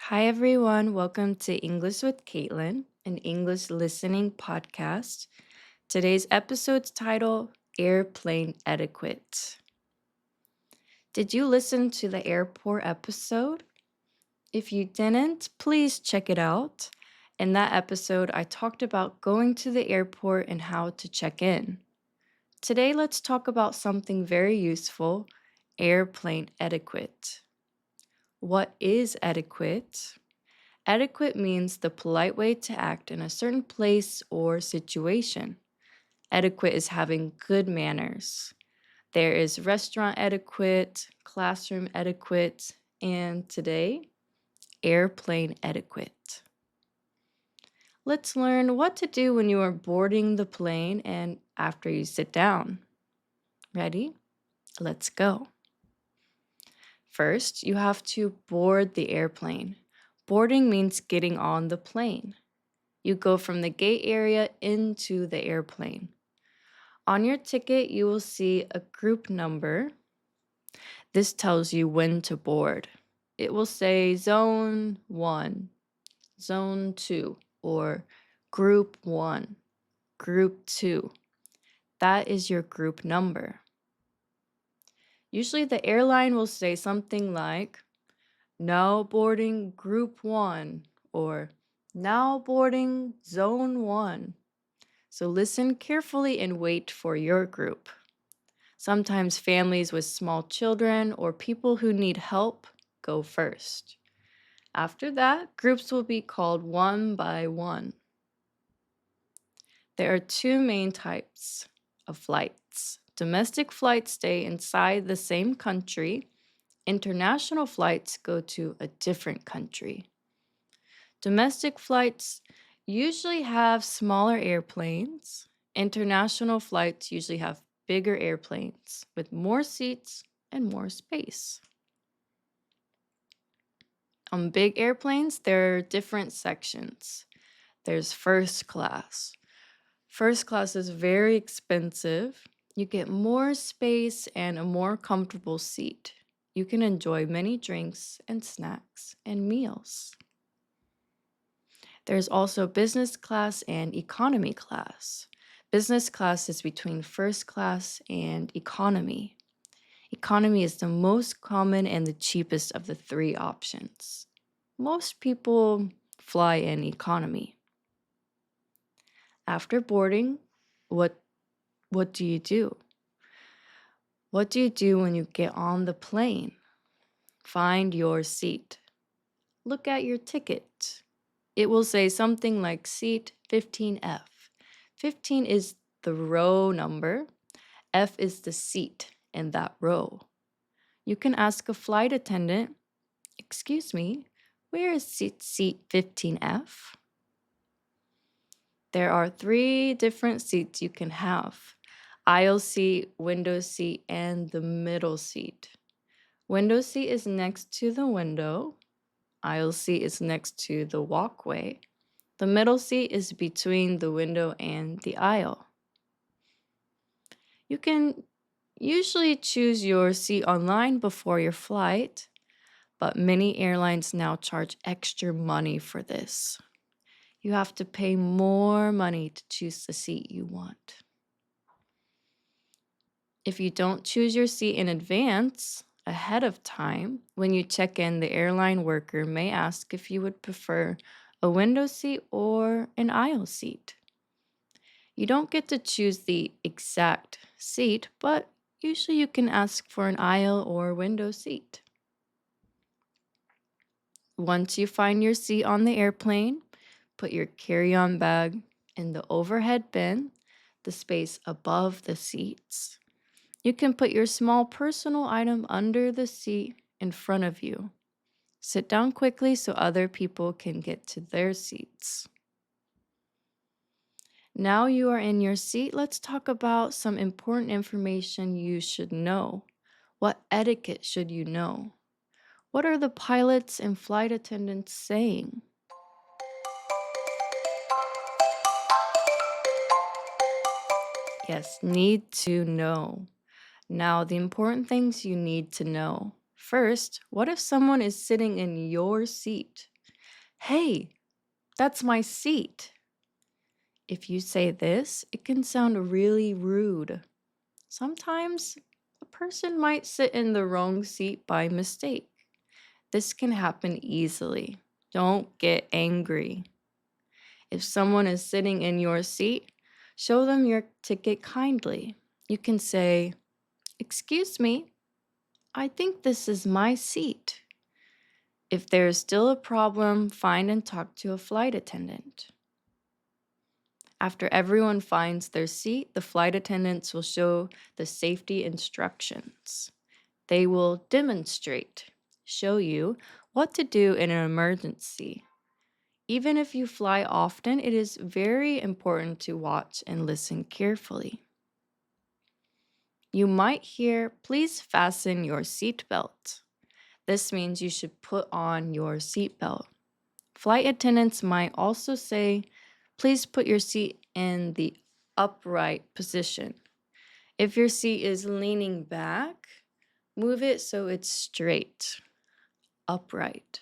Hi, everyone. Welcome to English with Caitlin, an English listening podcast. Today's episode's title Airplane Etiquette. Did you listen to the airport episode? If you didn't, please check it out. In that episode, I talked about going to the airport and how to check in. Today, let's talk about something very useful airplane etiquette. What is etiquette? Etiquette means the polite way to act in a certain place or situation. Etiquette is having good manners. There is restaurant etiquette, classroom etiquette, and today, airplane etiquette. Let's learn what to do when you are boarding the plane and after you sit down. Ready? Let's go. First, you have to board the airplane. Boarding means getting on the plane. You go from the gate area into the airplane. On your ticket, you will see a group number. This tells you when to board. It will say Zone 1, Zone 2, or Group 1, Group 2. That is your group number. Usually, the airline will say something like, now boarding Group 1, or now boarding Zone 1. So listen carefully and wait for your group. Sometimes families with small children or people who need help go first. After that, groups will be called one by one. There are two main types of flights. Domestic flights stay inside the same country. International flights go to a different country. Domestic flights usually have smaller airplanes. International flights usually have bigger airplanes with more seats and more space. On big airplanes, there are different sections. There's first class. First class is very expensive. You get more space and a more comfortable seat. You can enjoy many drinks and snacks and meals. There's also business class and economy class. Business class is between first class and economy. Economy is the most common and the cheapest of the three options. Most people fly in economy. After boarding, what what do you do? What do you do when you get on the plane? Find your seat. Look at your ticket. It will say something like seat 15F. 15 is the row number, F is the seat in that row. You can ask a flight attendant, excuse me, where is seat 15F? There are three different seats you can have aisle seat, window seat, and the middle seat. Window seat is next to the window. Aisle seat is next to the walkway. The middle seat is between the window and the aisle. You can usually choose your seat online before your flight, but many airlines now charge extra money for this. You have to pay more money to choose the seat you want. If you don't choose your seat in advance, ahead of time, when you check in, the airline worker may ask if you would prefer a window seat or an aisle seat. You don't get to choose the exact seat, but usually you can ask for an aisle or window seat. Once you find your seat on the airplane, put your carry on bag in the overhead bin, the space above the seats. You can put your small personal item under the seat in front of you. Sit down quickly so other people can get to their seats. Now you are in your seat, let's talk about some important information you should know. What etiquette should you know? What are the pilots and flight attendants saying? Yes, need to know. Now, the important things you need to know. First, what if someone is sitting in your seat? Hey, that's my seat. If you say this, it can sound really rude. Sometimes a person might sit in the wrong seat by mistake. This can happen easily. Don't get angry. If someone is sitting in your seat, show them your ticket kindly. You can say, "Excuse me, I think this is my seat." If there is still a problem, find and talk to a flight attendant. After everyone finds their seat, the flight attendants will show the safety instructions. They will demonstrate, show you what to do in an emergency. Even if you fly often, it is very important to watch and listen carefully. You might hear, "Please fasten your seatbelt." This means you should put on your seatbelt. Flight attendants might also say, "Please put your seat in the upright position." If your seat is leaning back, move it so it's straight, upright.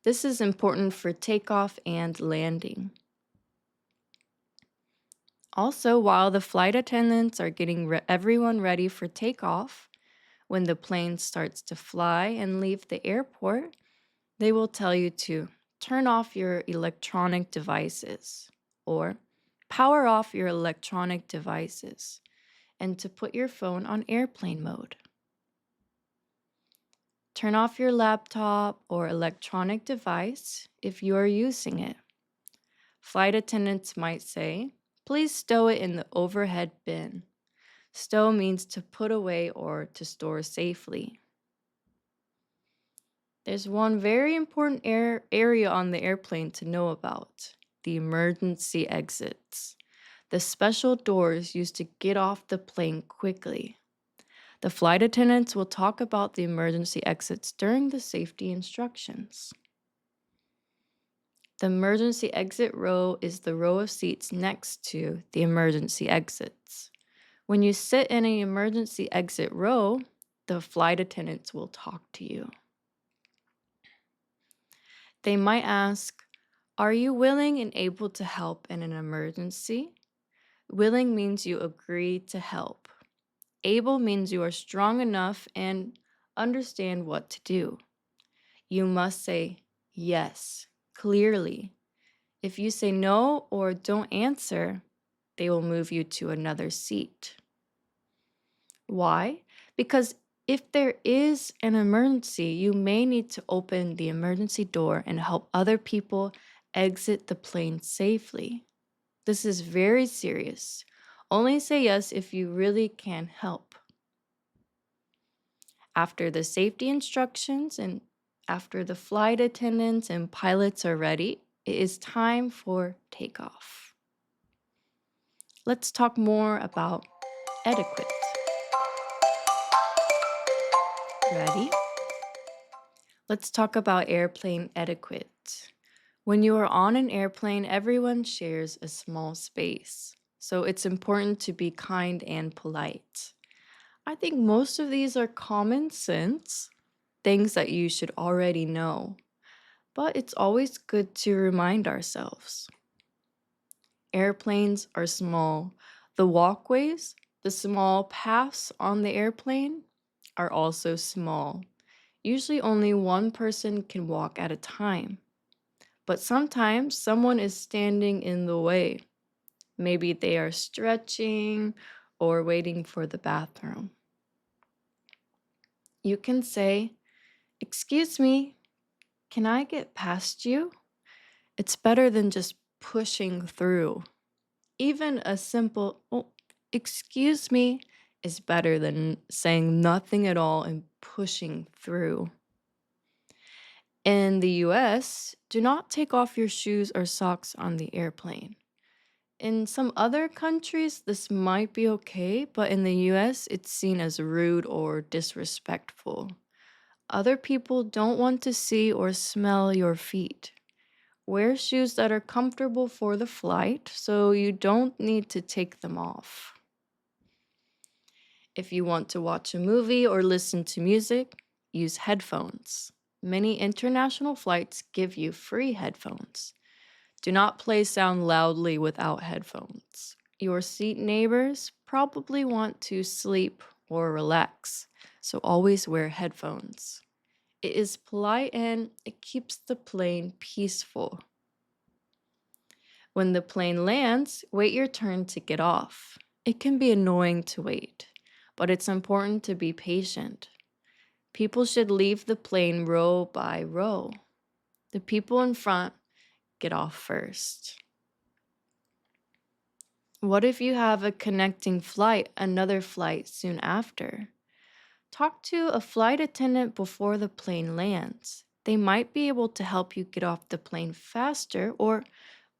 This is important for takeoff and landing. Also, while the flight attendants are getting everyone ready for takeoff, when the plane starts to fly and leave the airport, they will tell you to turn off your electronic devices or power off your electronic devices and to put your phone on airplane mode. Turn off your laptop or electronic device if you are using it. Flight attendants might say, "Please stow it in the overhead bin." Stow means to put away or to store safely. There's one very important area on the airplane to know about: the emergency exits, the special doors used to get off the plane quickly. The flight attendants will talk about the emergency exits during the safety instructions. The emergency exit row is the row of seats next to the emergency exits. When you sit in an emergency exit row, the flight attendants will talk to you. They might ask, "Are you willing and able to help in an emergency?" Willing means you agree to help. Able means you are strong enough and understand what to do. You must say yes clearly. If you say no or don't answer, they will move you to another seat. Why? Because if there is an emergency, you may need to open the emergency door and help other people exit the plane safely. This is very serious. Only say yes if you really can help. After the safety instructions and after the flight attendants and pilots are ready, it is time for takeoff. Let's talk more about etiquette. Ready? Let's talk about airplane etiquette. When you are on an airplane, everyone shares a small space, so it's important to be kind and polite. I think most of these are common sense, things that you should already know, but it's always good to remind ourselves. Airplanes are small. The walkways, the small paths on the airplane, are also small. Usually only one person can walk at a time. But sometimes someone is standing in the way. Maybe they are stretching or waiting for the bathroom. You can say, "Excuse me, can I get past you?" It's better than just pushing through. Even a simple, "Oh, excuse me," is better than saying nothing at all and pushing through. In the US, do not take off your shoes or socks on the airplane. In some other countries, this might be okay, but in the US, it's seen as rude or disrespectful. Other people don't want to see or smell your feet. Wear shoes that are comfortable for the flight so you don't need to take them off. If you want to watch a movie or listen to music, use headphones. Many international flights give you free headphones. Do not play sound loudly without headphones. Your seat neighbors probably want to sleep or relax, so always wear headphones. It is polite and it keeps the plane peaceful. When the plane lands, wait your turn to get off. It can be annoying to wait, but it's important to be patient. People should leave the plane row by row. The people in front get off first. What if you have a connecting flight, another flight soon after? Talk to a flight attendant before the plane lands. They might be able to help you get off the plane faster or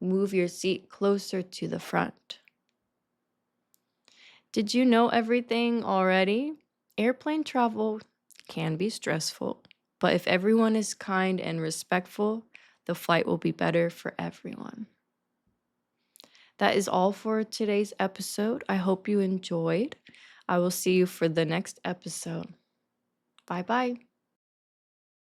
move your seat closer to the front. Did you know everything already? Airplane travel can be stressful, but if everyone is kind and respectful, the flight will be better for everyone. That is all for today's episode. I hope you enjoyed. I will see you for the next episode. Bye bye.